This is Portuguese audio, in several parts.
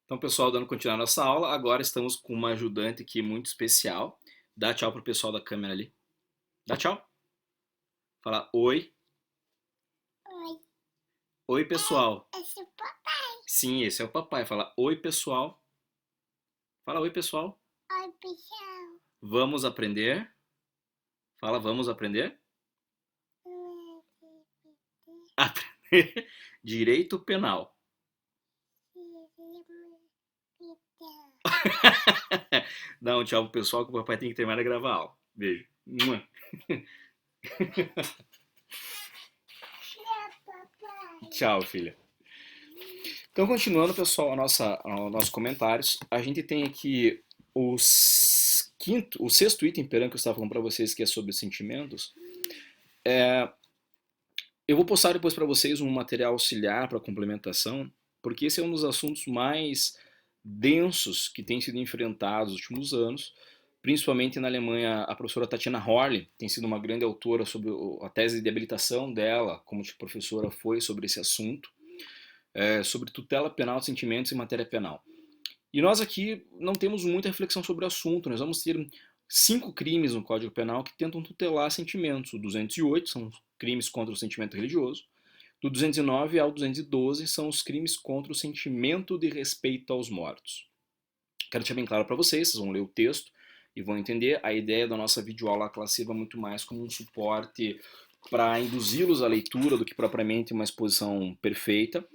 Então, pessoal, dando continuidade à nossa aula, agora estamos com uma ajudante aqui muito especial. Dá tchau pro pessoal da câmera ali. Dá tchau. Fala oi. Oi, Oi, pessoal. esse é o papai. Sim, esse é o papai. Fala oi, pessoal. Fala oi, pessoal. Oi, pessoal. Vamos aprender. Fala, vamos aprender. Aprender direito penal. Dá um tchau pro pessoal que o papai tem que terminar de gravar a aula. Beijo. Mua. Tchau, filha. Então, continuando, pessoal, os nossos comentários, a gente tem aqui o sexto item, perante que eu estava falando para vocês, que é sobre sentimentos. Eu vou postar depois para vocês um material auxiliar para complementação, porque esse é um dos assuntos mais densos que tem sido enfrentados nos últimos anos, principalmente na Alemanha. A professora Tatiana Horley tem sido uma grande autora sobre a tese de habilitação dela, como professora foi sobre esse assunto, sobre tutela penal de sentimentos em matéria penal. E nós aqui não temos muita reflexão sobre o assunto. Nós vamos ter 5 crimes no Código Penal que tentam tutelar sentimentos. O 208 são crimes contra o sentimento religioso. Do 209 ao 212 são os crimes contra o sentimento de respeito aos mortos. Quero deixar bem claro para vocês vão ler o texto e vão entender. A ideia da nossa videoaula ela sirva muito mais como um suporte para induzi-los à leitura do que propriamente uma exposição perfeita.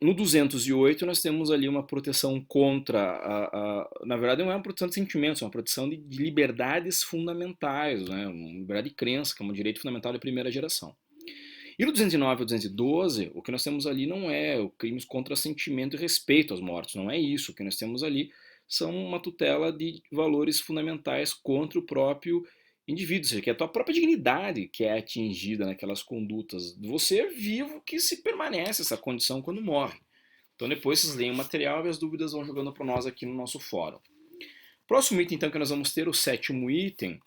No 208 nós temos ali uma proteção contra, na verdade não é uma proteção de sentimentos, é uma proteção de liberdades fundamentais, né? Uma liberdade de crença, que é um direito fundamental da primeira geração. E no 209 ao 212, o que nós temos ali não é o crimes contra sentimento e respeito aos mortos, não é isso. O que nós temos ali são uma tutela de valores fundamentais contra o próprio indivíduo, ou seja, que é a tua própria dignidade que é atingida naquelas condutas. Você é vivo que se permanece essa condição quando morre. Então depois vocês leem o material e as dúvidas vão jogando para nós aqui no nosso fórum. Próximo item então que nós vamos ter, o sétimo item,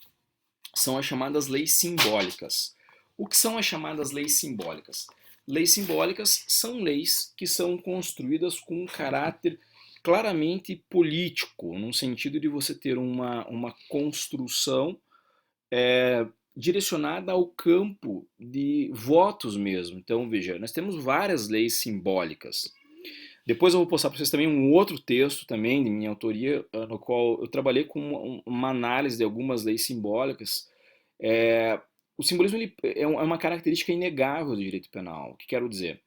são as chamadas leis simbólicas. O que são as chamadas leis simbólicas? Leis simbólicas são leis que são construídas com um caráter claramente político, no sentido de você ter uma construção direcionada ao campo de votos mesmo. Então, veja, nós temos várias leis simbólicas. Depois eu vou postar para vocês também um outro texto também de minha autoria, no qual eu trabalhei com uma análise de algumas leis simbólicas. O simbolismo ele é uma característica inegável do direito penal. O que quero dizer?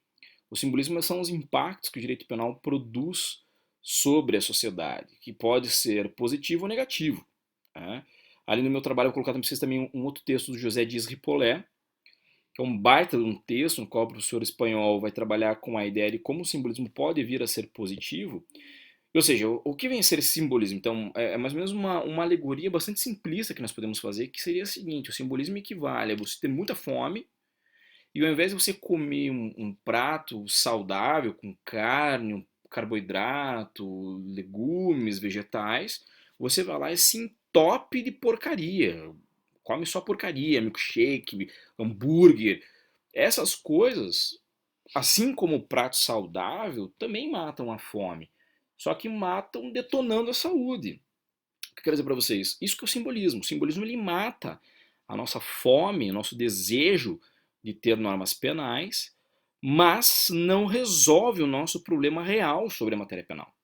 O simbolismo são os impactos que o direito penal produz sobre a sociedade, que pode ser positivo ou negativo. Né? Ali no meu trabalho eu vou colocar para vocês também um outro texto do José Dias Ripollet, que é um baita de um texto no qual o professor espanhol vai trabalhar com a ideia de como o simbolismo pode vir a ser positivo. Ou seja, o que vem a ser esse simbolismo? Então, é mais ou menos uma alegoria bastante simplista que nós podemos fazer, que seria a seguinte: o simbolismo equivale a você ter muita fome e ao invés de você comer um prato saudável, com carne, um carboidrato, legumes, vegetais, você vai lá e se entope de porcaria. Come só porcaria, milkshake, hambúrguer. Essas coisas, assim como o prato saudável, também matam a fome. Só que matam detonando a saúde. O que eu quero dizer para vocês? Isso que é o simbolismo. O simbolismo ele mata a nossa fome, o nosso desejo de ter normas penais, mas não resolve o nosso problema real sobre a matéria penal.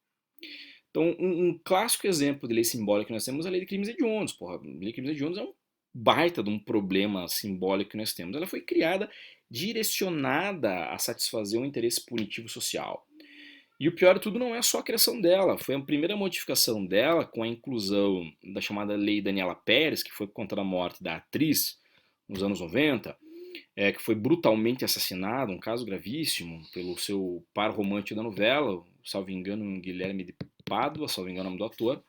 Então, um clássico exemplo de lei simbólica que nós temos é a lei de crimes hediondos. Porra, a lei de crimes hediondos é um baita de um problema simbólico que nós temos. Ela foi criada direcionada a satisfazer um interesse punitivo social. E o pior de tudo não é só a criação dela, foi a primeira modificação dela com a inclusão da chamada Lei Daniela Pérez, que foi contra a morte da atriz nos anos 90, que foi brutalmente assassinada, um caso gravíssimo, pelo seu par romântico da novela, salvo engano, Guilherme de Pádua, salvo engano o nome do ator,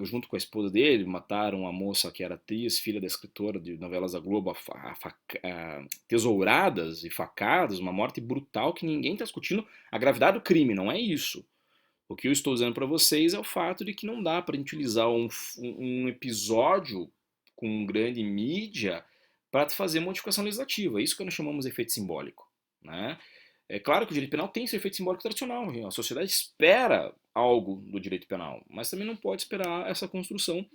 junto com a esposa dele, mataram a moça que era atriz, filha da escritora de novelas da Globo, tesouradas e facadas, uma morte brutal que ninguém está discutindo a gravidade do crime, não é isso. O que eu estou dizendo para vocês é o fato de que não dá para a gente utilizar um episódio com grande mídia para fazer modificação legislativa. Isso que nós chamamos de efeito simbólico. Né? É claro que o direito penal tem seu efeito simbólico tradicional. A sociedade espera algo do direito penal, mas também não pode esperar essa construção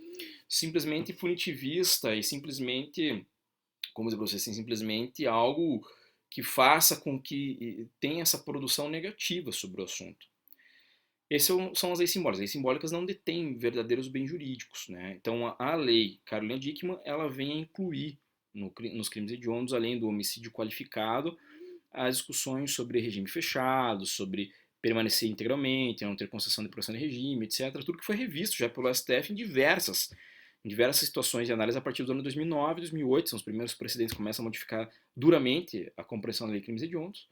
simplesmente punitivista e simplesmente, como dizer para você assim, simplesmente algo que faça com que tenha essa produção negativa sobre o assunto. Essas são as leis simbólicas. As leis simbólicas não detêm verdadeiros bens jurídicos, né? Então a lei Carolina Dickmann ela vem a incluir nos crimes hediondos, além do homicídio qualificado, as discussões sobre regime fechado, sobre permanecer integralmente, não ter concessão de pressão de regime, etc. Tudo que foi revisto já pelo STF em diversas situações de análise a partir do ano 2009 e 2008, são os primeiros precedentes que começam a modificar duramente a compreensão da lei de crimes hediondos,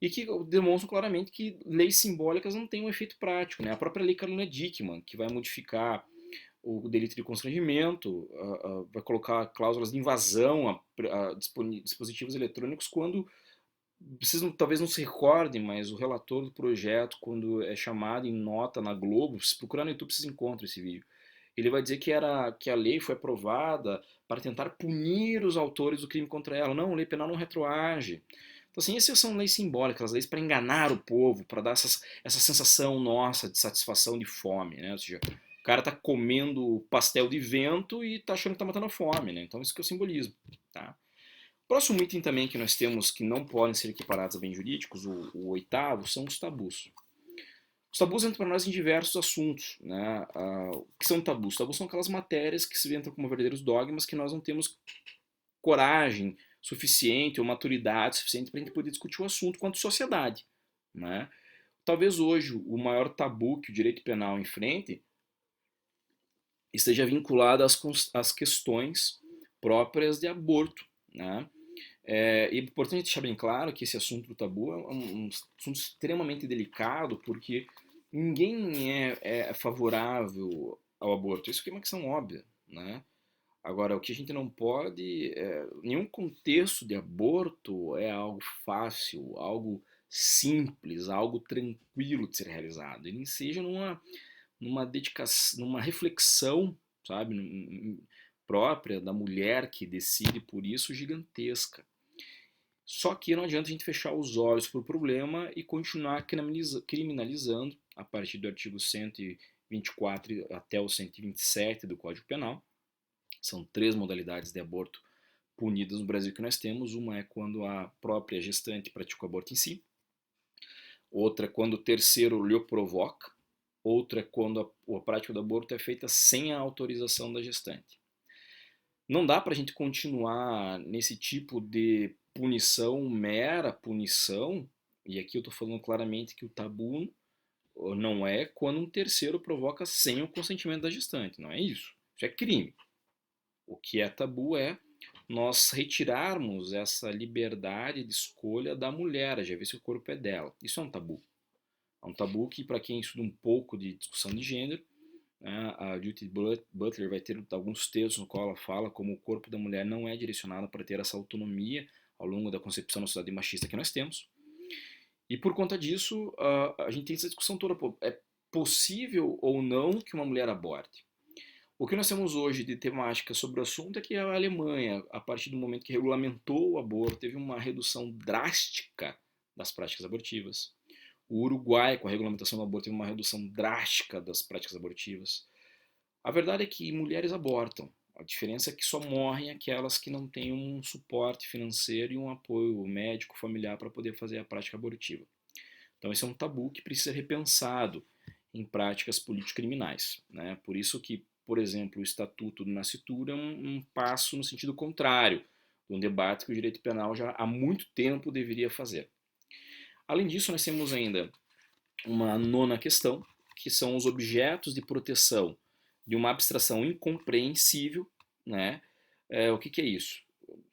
e que demonstram claramente que leis simbólicas não têm um efeito prático. Né? A própria lei Carolina Dickmann, que vai modificar o delito de constrangimento, vai colocar cláusulas de invasão a dispositivos eletrônicos quando vocês talvez não se recordem, mas o relator do projeto, quando é chamado em nota na Globo, se procurar no YouTube vocês encontram esse vídeo, ele vai dizer que a lei foi aprovada para tentar punir os autores do crime contra ela. Não, a lei penal não retroage. Então, assim, essas são leis simbólicas, as leis para enganar o povo, para dar essa sensação nossa de satisfação de fome, né? Ou seja, o cara tá comendo pastel de vento e tá achando que tá matando a fome, né? Então isso que é o simbolismo, tá? Próximo item também que nós temos que não podem ser equiparados a bens jurídicos, o oitavo, são os tabus. Os tabus entram para nós em diversos assuntos. Né? O que são tabus? Tabus são aquelas matérias que se entram como verdadeiros dogmas que nós não temos coragem suficiente ou maturidade suficiente para a gente poder discutir o assunto quanto sociedade. Né? Talvez hoje o maior tabu que o direito penal enfrente esteja vinculado às questões próprias de aborto. Né? É importante deixar bem claro que esse assunto do tabu é um assunto extremamente delicado, porque ninguém é favorável ao aborto. Isso é uma questão óbvia, né? Agora, o que a gente não pode, nenhum contexto de aborto é algo fácil, algo simples, algo tranquilo de ser realizado. Ele seja numa dedicação, numa reflexão, sabe, própria da mulher que decide por isso gigantesca. Só que não adianta a gente fechar os olhos para o problema e continuar criminalizando, a partir do artigo 124 até o 127 do Código Penal. São 3 modalidades de aborto punidas no Brasil que nós temos. Uma é quando a própria gestante pratica o aborto em si. Outra é quando o terceiro lhe provoca. Outra é quando a prática do aborto é feita sem a autorização da gestante. Não dá para a gente continuar nesse tipo de punição, mera punição, e aqui eu estou falando claramente que o tabu não é quando um terceiro provoca sem o consentimento da gestante, não é isso. Isso é crime. O que é tabu é nós retirarmos essa liberdade de escolha da mulher, já ver se o corpo é dela. Isso é um tabu. É um tabu que, para quem estuda um pouco de discussão de gênero, a Judith Butler vai ter alguns textos no qual ela fala como o corpo da mulher não é direcionado para ter essa autonomia ao longo da concepção da sociedade machista que nós temos. E por conta disso, a gente tem essa discussão toda. É possível ou não que uma mulher aborte? O que nós temos hoje de temática sobre o assunto é que a Alemanha, a partir do momento que regulamentou o aborto, teve uma redução drástica das práticas abortivas. O Uruguai, com a regulamentação do aborto, teve uma redução drástica das práticas abortivas. A verdade é que mulheres abortam. A diferença é que só morrem aquelas que não têm um suporte financeiro e um apoio médico familiar para poder fazer a prática abortiva. Então esse é um tabu que precisa ser repensado em práticas político-criminais. Né? Por isso que, por exemplo, o Estatuto do Nascituro é um passo no sentido contrário, de um debate que o direito penal já há muito tempo deveria fazer. Além disso, nós temos ainda uma nona questão, que são os objetos de proteção de uma abstração incompreensível. Né? O que é isso?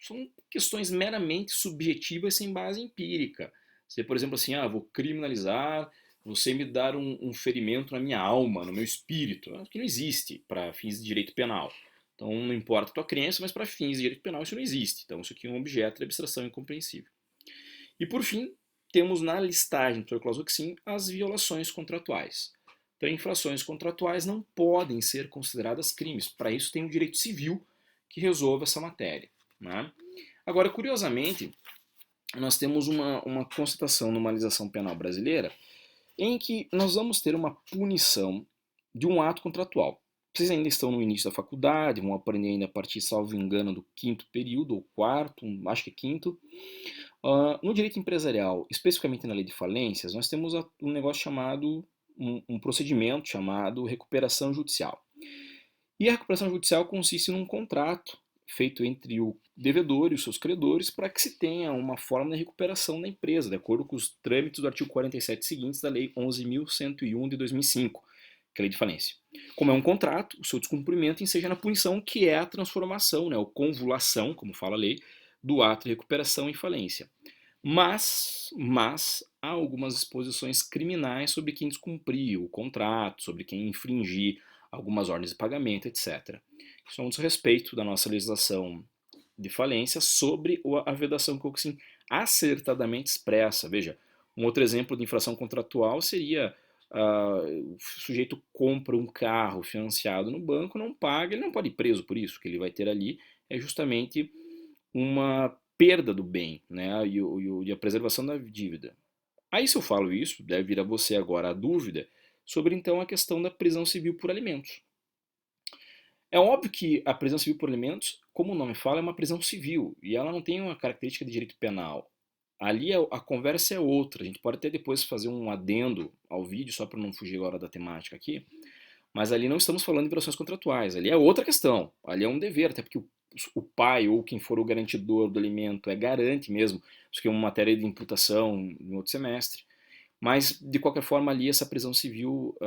São questões meramente subjetivas sem base empírica. Você, por exemplo, assim, vou criminalizar você me dar um ferimento na minha alma, no meu espírito, que não existe para fins de direito penal. Então não importa a tua crença, mas para fins de direito penal isso não existe. Então isso aqui é um objeto de abstração incompreensível. E por fim, temos na listagem do Cláusula as violações contratuais. Então, infrações contratuais não podem ser consideradas crimes. Para isso tem o direito civil que resolve essa matéria. Né? Agora, curiosamente, nós temos uma constatação numa legislação penal brasileira em que nós vamos ter uma punição de um ato contratual. Vocês ainda estão no início da faculdade, vão aprender ainda a partir, salvo engano, do quinto período, ou quarto, acho que é quinto. No direito empresarial, especificamente na lei de falências, nós temos um negócio chamado, um procedimento chamado recuperação judicial. E a recuperação judicial consiste num contrato feito entre o devedor e os seus credores para que se tenha uma forma de recuperação da empresa, de acordo com os trâmites do artigo 47 seguintes da Lei 11.101 de 2005, que é a lei de falência. Como é um contrato, o seu descumprimento enseja na punição, que é a transformação, né, ou convolução, como fala a lei, do ato de recuperação em falência. Mas há algumas disposições criminais sobre quem descumprir o contrato, sobre quem infringir algumas ordens de pagamento, etc. Isso é um desrespeito da nossa legislação de falência sobre a vedação que o Cocsim acertadamente expressa. Veja, um outro exemplo de infração contratual seria o sujeito compra um carro financiado no banco, não paga, ele não pode ir preso por isso. O que ele vai ter ali é justamente uma perda do bem, né, e a preservação da dívida. Aí, se eu falo isso, deve vir a você agora a dúvida sobre então a questão da prisão civil por alimentos. É óbvio que a prisão civil por alimentos, como o nome fala, é uma prisão civil e ela não tem uma característica de direito penal. Ali a conversa é outra. A gente pode até depois fazer um adendo ao vídeo, só para não fugir agora da temática aqui. Mas ali não estamos falando de violações contratuais. Ali é outra questão. Ali é um dever, até porque o pai ou quem for o garantidor do alimento é garante mesmo. Isso que é uma matéria de imputação no outro semestre. Mas, de qualquer forma, ali essa prisão civil,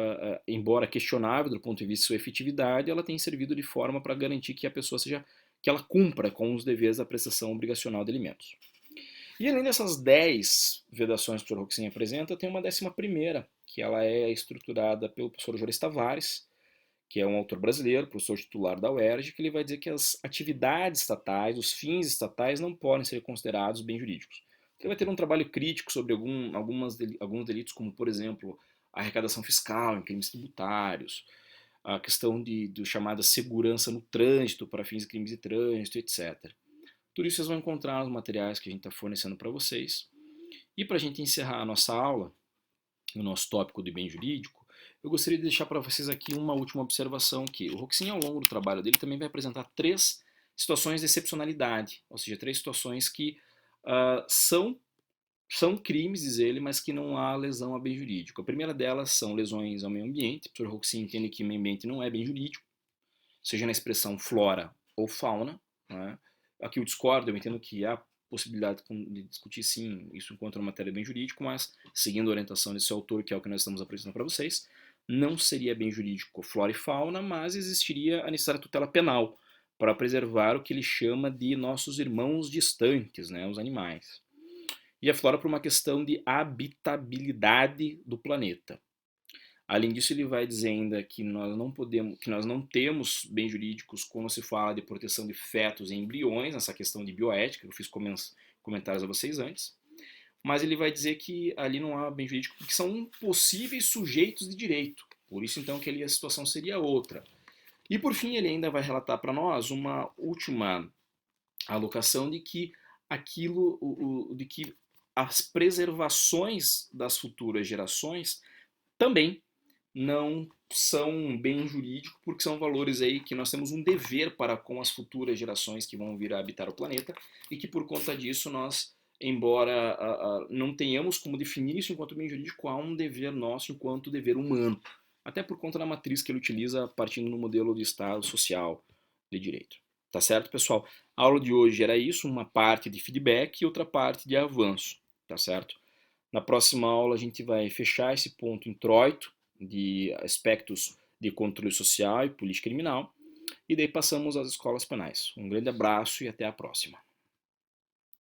embora questionável do ponto de vista de sua efetividade, ela tem servido de forma para garantir que a pessoa que ela cumpra com os deveres da prestação obrigacional de alimentos. E além dessas 10 vedações que o professor Roxinha apresenta, tem uma 11ª, que ela é estruturada pelo professor Juarez Tavares, que é um autor brasileiro, professor titular da UERJ, que ele vai dizer que as atividades estatais, os fins estatais não podem ser considerados bens jurídicos. Ele vai ter um trabalho crítico sobre alguns delitos, como, por exemplo, a arrecadação fiscal em crimes tributários, a questão de chamada segurança no trânsito para fins de crimes de trânsito, etc. Tudo isso vocês vão encontrar nos materiais que a gente está fornecendo para vocês. E para a gente encerrar a nossa aula, o nosso tópico de bem jurídico, eu gostaria de deixar para vocês aqui uma última observação, que o Roxin, ao longo do trabalho dele, também vai apresentar 3 situações de excepcionalidade, ou seja, 3 situações que são crimes, diz ele, mas que não há lesão a bem jurídico. A primeira delas são lesões ao meio ambiente. O professor Roxin entende que meio ambiente não é bem jurídico, seja na expressão flora ou fauna, né? Aqui eu discordo, eu entendo que há possibilidade de discutir sim isso enquanto uma matéria bem jurídico, mas seguindo a orientação desse autor, que é o que nós estamos apresentando para vocês, não seria bem jurídico flora e fauna, mas existiria a necessária tutela penal para preservar o que ele chama de nossos irmãos distantes, né, os animais. E a flora por uma questão de habitabilidade do planeta. Além disso, ele vai dizer ainda que nós não temos bens jurídicos quando se fala de proteção de fetos e embriões, nessa questão de bioética, eu fiz comentários a vocês antes. Mas ele vai dizer que ali não há bem jurídico porque são possíveis sujeitos de direito. Por isso, então, que ali a situação seria outra. E, por fim, ele ainda vai relatar para nós uma última alocação de que de que as preservações das futuras gerações também não são um bem jurídico, porque são valores aí que nós temos um dever para com as futuras gerações que vão vir a habitar o planeta e que por conta disso nós, embora não tenhamos como definir isso enquanto bem jurídico, há um dever nosso enquanto dever humano, até por conta da matriz que ele utiliza partindo no modelo de Estado social de direito. Tá certo, pessoal? A aula de hoje era isso, uma parte de feedback e outra parte de avanço, tá certo? Na próxima aula a gente vai fechar esse ponto introito de aspectos de controle social e política criminal, e daí passamos às escolas penais. Um grande abraço e até a próxima.